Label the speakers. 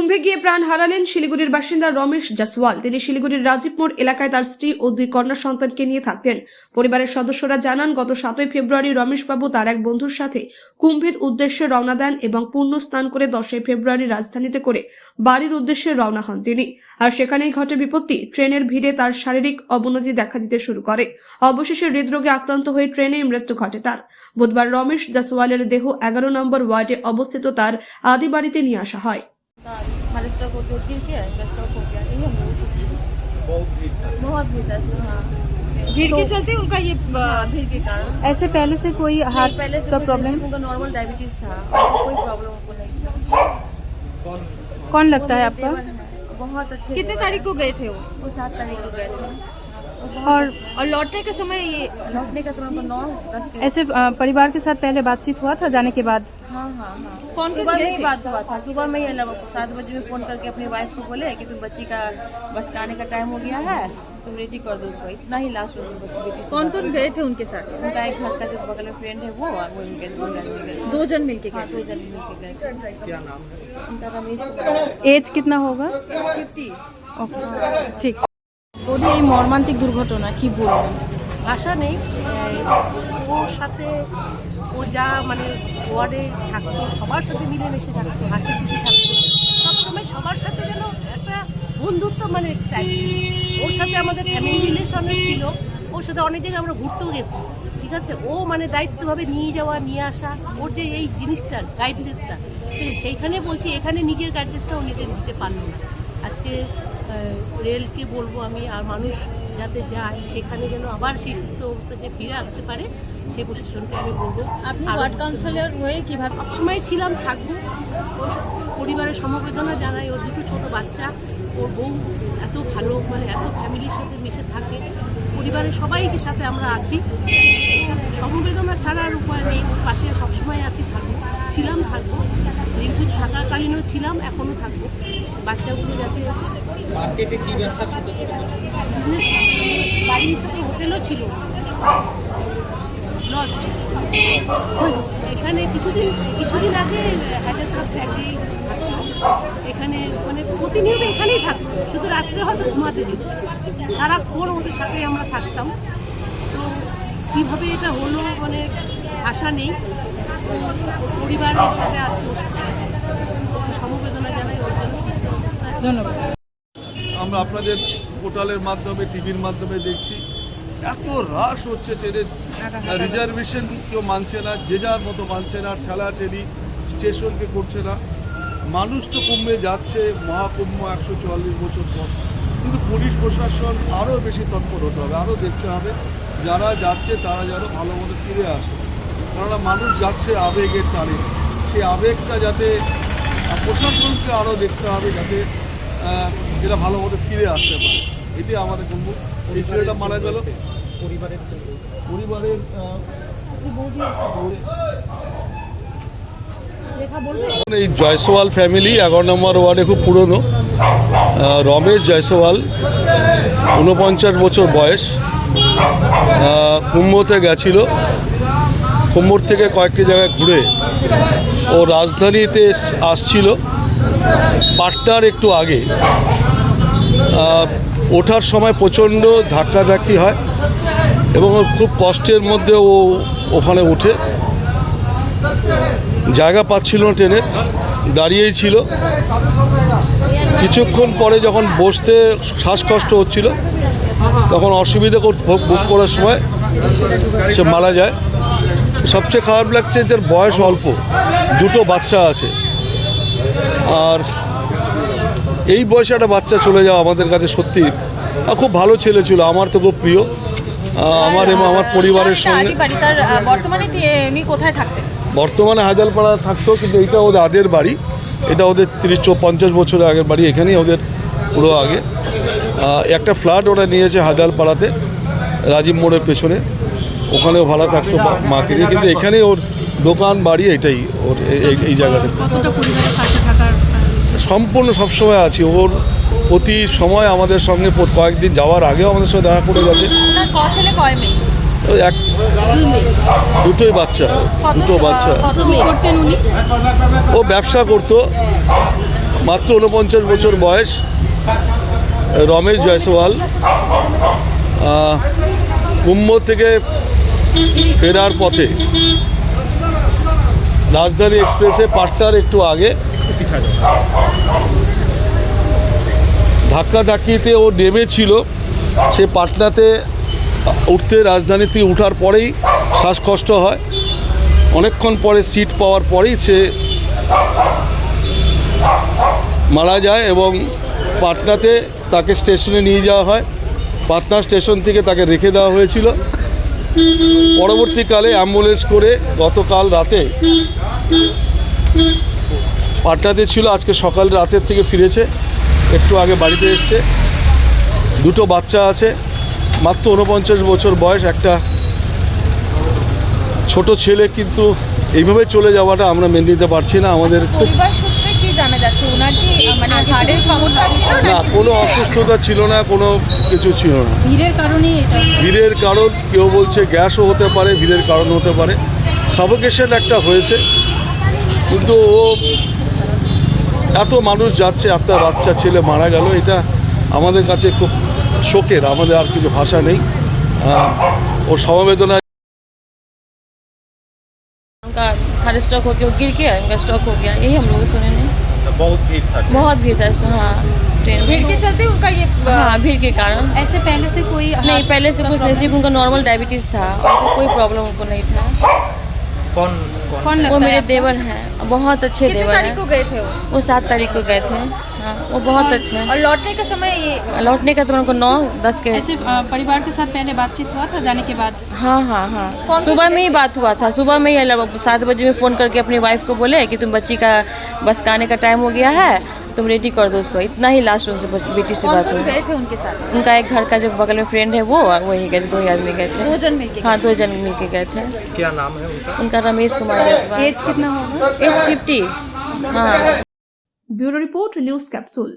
Speaker 1: কুম্ভে গিয়ে প্রাণ হারালেন শিলিগুড়ির বাসিন্দা রমেশ জাসওয়াল। তিনি শিলিগুড়ির রাজীব মোড় এলাকায় তার স্ত্রী ও 2 কন্যা সন্তানকে নিয়ে থাকতেন। পরিবারের সদস্যরা জানান, গত 7 ফেব্রুয়ারি রমেশবাবু তার এক বন্ধুর সাথে কুম্ভের উদ্দেশ্যে রওনা দেন এবং পূর্ণ স্নান করে 10 ফেব্রুয়ারি রাজধানীতে করে বাড়ির উদ্দেশ্যে রওনা হন তিনি। আর সেখানেই ঘটে বিপত্তি। ট্রেনের ভিড়ে তার শারীরিক অবনতি দেখা দিতে শুরু করে। অবশেষে হৃদরোগে আক্রান্ত হয়ে ট্রেনেই মৃত্যু ঘটে তার। বুধবার রমেশ জাসওয়ালের দেহ 11 নম্বর ওয়ার্ডে অবস্থিত তার আদি বাড়িতে নিয়ে আসা হয়।
Speaker 2: स्ट्रोक होते गिर के इनका स्ट्रोक हो गया यही हम लोग बहुत भीड़ था हाँ
Speaker 3: भीड़ के चलते उनका ये
Speaker 2: भीड़ के कारण
Speaker 3: ऐसे पहले से कोई हार्ट
Speaker 2: पहले से
Speaker 3: का प्रॉब्लम
Speaker 2: उनका नॉर्मल डायबिटीज था ऐसा कोई प्रॉब्लम उनको नहीं
Speaker 3: कौन लगता है आपका?
Speaker 2: बहुत अच्छे
Speaker 3: कितने तारीख को गए थे
Speaker 2: वो 7 तारीख को गए थे
Speaker 3: और लौटने के समय ये
Speaker 2: लौटने का तुरंत 9-10 के
Speaker 3: ऐसे परिवार के साथ पहले बातचीत हुआ था जाने के बाद?
Speaker 2: हाँ हाँ हाँ
Speaker 3: कौन
Speaker 2: सुबह
Speaker 3: गए
Speaker 2: में ही
Speaker 3: थे?
Speaker 2: बात हुआ था सुबह में ही 7 बजे में फ़ोन करके अपनी वाइफ को बोले कि तुम बच्ची का बस का आने का टाइम हो गया है तुम रेडी कर दो उसको इतना ही लास्ट बेटी
Speaker 3: कौन कौन गए थे उनके साथ?
Speaker 2: उनका एक घर का जो बगल में फ्रेंड है वो और वो इनके
Speaker 3: 2 जन मिलके
Speaker 2: हाँ
Speaker 3: गए
Speaker 2: 2 जन मिलके गए क्या नाम है उनका रमेश
Speaker 3: एज कितना होगा?
Speaker 2: 50
Speaker 3: ओके ठीक। বলি এই মর্মান্তিক দুর্ঘটনা কি বলবেন?
Speaker 2: ভাষা নেই ওর সাথে ও যা মানে ওয়ার্ডে থাকতো সবার সাথে মিলেমিশে থাকতো হাসি খুশি থাকতো সবসময় সবার সাথে যেন একটা বন্ধুত্ব মানে টাইপ ওর সাথে আমাদের ফ্যামিলি রিলেশন ছিল ওর সাথে অনেক জায়গায় আমরা ঘুরতেও গেছি ঠিক আছে ও মানে দায়িত্বভাবে নিয়ে যাওয়া নিয়ে আসা ওর যে এই জিনিসটা গাইডনেসটা সেইখানে বলছি এখানে নিজের গাইডনেসটা ও নিতে পারলো না আজকে রেলকে বলবো আমি আর মানুষ যাতে যায় সেখানে যেন আবার সেই সুস্থ অবস্থাতে ফিরে আসতে পারে সেই প্রশাসনকে আমি বলবো।
Speaker 3: আপনি ওয়ার্ড কাউন্সিলর হয়ে কিভাবে?
Speaker 2: সবসময় ছিলাম থাকবো ওর পরিবারের সমবেদনা জানাই ওর 2 ছোট বাচ্চা ওর বউ এত ভালো মানে এত ফ্যামিলির সাথে মিশে থাকে পরিবারের সবাইকে সাথে আমরা আছি সমবেদনা ছাড়া আর উপায় নেই ওর পাশে সবসময় আছি থাকবো ছিলাম থাকবো রিঙ্কু থাকাকালীনও ছিলাম এখনও থাকবো বাচ্চাগুলো যাতে
Speaker 4: মার্কেটে কি ব্যবসা করতে
Speaker 2: বিজনেস বাড়ির সাথে হোটেলও ছিল লজ এখানে কিছুদিন আগে হাজারপুর ফ্যাক্টরি এখানে মানে প্রতিনিয়ত এখানেই থাকতো শুধু রাত্রে হয়তো ঘুমাতে দিত সারাক্ষণ ওদের সাথে আমরা থাকতাম তো কীভাবে এটা হলো মানে আশা নেই পরিবারের সাথে আছে সমবেদনা জানাই ওর জন্য
Speaker 3: ধন্যবাদ।
Speaker 5: আমরা আপনাদের পোর্টালের মাধ্যমে টিভির মাধ্যমে দেখছি এত হ্রাস হচ্ছে ট্রেনের রিজার্ভেশন কেউ মানছে না যে যার মতো মানছে না ঠেলাঠেলি স্টেশনকে করছে না মানুষ তো কমে যাচ্ছে মহাকুম্ভ 144 বছর পর কিন্তু পুলিশ প্রশাসন আরও বেশি তৎপর হতে হবে আরও দেখতে হবে যারা যাচ্ছে তারা যেন ভালো মতো ফিরে আসে কেননা মানুষ যাচ্ছে আবেগের টানে সেই আবেগটা যাতে প্রশাসনকে আরও দেখতে হবে যাতে এরা ভালো মতো ফিরে আসতে পারে এটাই আমাদের বলবো এই ছেলেটা মারা গেল পরিবারের এই জয়সওয়াল ফ্যামিলি 11 নম্বর ওয়ার্ডে খুব পুরনো রমেশ জয়সওয়াল 49 বছর বয়স কুম্ভতে গেছিল কুম্ভর থেকে কয়েকটি জায়গায় ঘুরে ও রাজধানীতে আসছিল পাটনার একটু আগে ওঠার সময় প্রচণ্ড ধাক্কাধাক্কি হয় এবং খুব কষ্টের মধ্যে ও ওখানে উঠে জায়গা পাচ্ছিল না ট্রেনে দাঁড়িয়েই ছিল কিছুক্ষণ পরে যখন বসতে শ্বাসকষ্ট হচ্ছিল তখন অসুবিধা বুক করার সময় সে মারা যায় সবচেয়ে খারাপ লাগছে যার বয়স অল্প 2 বাচ্চা আছে আর এই বয়সে একটা বাচ্চা চলে যাওয়া আমাদের কাছে সত্যি খুব ভালো ছেলে ছিল আমার তো খুব প্রিয় আমার এবং আমার পরিবারের সঙ্গে
Speaker 3: বর্তমানে উনি কোথায় থাকতেন?
Speaker 5: বর্তমানে হায়দারপাড়া থাকতো কিন্তু এটা ওদের আগের বাড়ি এটা ওদের 30-50 বছরের আগের বাড়ি এখানেই ওদের পুরো আগে একটা ফ্ল্যাট ওরা নিয়েছে হায়দারপাড়াতে রাজীব মোড়ের পেছনে ওখানেও ভাড়া থাকতো মাকে নিয়ে কিন্তু এখানেই ওর দোকান বাড়ি এটাই ওর এই জায়গাতে সম্পূর্ণ সবসময় আছি ওর প্রতি সময় আমাদের সঙ্গে কয়েকদিন যাওয়ার আগেও আমাদের সঙ্গে দেখা করে গেছে দুটোই বাচ্চা 2 বাচ্চা ও ব্যবসা করতো মাত্র 49 বছর বয়স রমেশ জয়সওয়াল কুম্ভ থেকে ফেরার পথে রাজধানী এক্সপ্রেসে পাট্টার একটু আগে ধাক্কাধাক্কিতে ও নেমেছিল। সে পাটনাতে উঠতে রাজধানী থেকে উঠার পরেই শ্বাসকষ্ট হয়। অনেকক্ষণ পরে সিট পাওয়ার পরেই সে মারা যায় এবং পাটনাতে তাকে স্টেশনে নিয়ে যাওয়া হয়। পাটনা স্টেশন থেকে তাকে রেখে দেওয়া হয়েছিল। পরবর্তীকালে অ্যাম্বুলেন্স করে গতকাল রাতে পাটনাতে ছিল, আজকে সকাল রাতের থেকে ফিরেছে, একটু আগে বাড়িতে এসছে। দুটো বাচ্চা আছে, মাত্র 49 বছর বয়স একটা ছোট ছেলে। কিন্তু এইভাবে চলে যাওয়াটা আমরা মেনে নিতে পারছি না। আমাদের খুব
Speaker 3: পরিবার সূত্রে কি জানা যাচ্ছে ওনার কি মানে হার্টের সমস্যা ছিল
Speaker 5: না, কোনো অসুস্থতা ছিল না, কোনো কিছু ছিল না।
Speaker 3: ভিড়ের কারণেই এটা
Speaker 5: ভিড়ের কারণ কেউ বলছে গ্যাসও হতে পারে, ভিড়ের কারণ হতে পারে, সাফোকেশন একটা হয়েছে। কিন্তু ও এত মানুষ যাচ্ছে, একটা বাচ্চা ছেলে মারা গেল, এটা আমাদের কাছে খুব শোকের। আমাদের আর কিছু ভাষা নেই। ও সমবেদনা।
Speaker 6: उनका हार्ट स्ट्रोक हो गया, वो गिर के उनका स्ट्रोक हो गया, यही हम लोग सुने नहीं। बहुत भीड़ था इसमें। हाँ, ट्रेन
Speaker 3: भीड़ के चलते उनका ये
Speaker 6: हाँ, भीड़ के कारण।
Speaker 3: ऐसे पहले से कोई
Speaker 6: नहीं, पहले से कुछ नहीं, सिर्फ उनका नॉर्मल डायबिटीज़ था, ऐसे कोई प्रॉब्लम उनको नहीं था।
Speaker 3: कौन
Speaker 6: वो
Speaker 3: लगता है
Speaker 6: मेरे
Speaker 3: आपको?
Speaker 6: देवर हैं, बहुत अच्छे
Speaker 3: कितने
Speaker 6: देवर
Speaker 3: तारीख को
Speaker 6: हैं।
Speaker 3: गए थे
Speaker 6: वो 7 तारीख को गए थे। हाँ, वो बहुत अच्छे हैं।
Speaker 3: और लौटने का समय ये
Speaker 6: लौटने का तो उनको 9-10 के।
Speaker 3: ऐसे परिवार के साथ पहले बातचीत हुआ था जाने के बाद?
Speaker 6: हाँ हाँ हाँ, सुबह में ही बात हुआ था। सुबह में ही 7 बजे में फ़ोन करके अपनी वाइफ को बोले कि तुम बच्ची का बस का आने का टाइम हो गया है, तुम रेडी कर दो उसको। इतना ही लास्ट उनसे बस बेटी से बात हुई।
Speaker 3: गए थे उनके साथ?
Speaker 6: उनका एक घर का जो बगल में फ्रेंड है वो, और वही गए थे, 2 ही आदमी गए थे।
Speaker 3: 2 जन मिलके?
Speaker 6: हाँ, 2 जन मिल के गए थे।
Speaker 4: क्या नाम है उनका?
Speaker 6: उनका रमेश कुमार जायसवाल।
Speaker 3: एज कितना होगा?
Speaker 6: एज 50। हाँ।
Speaker 1: Bureau report, news capsule.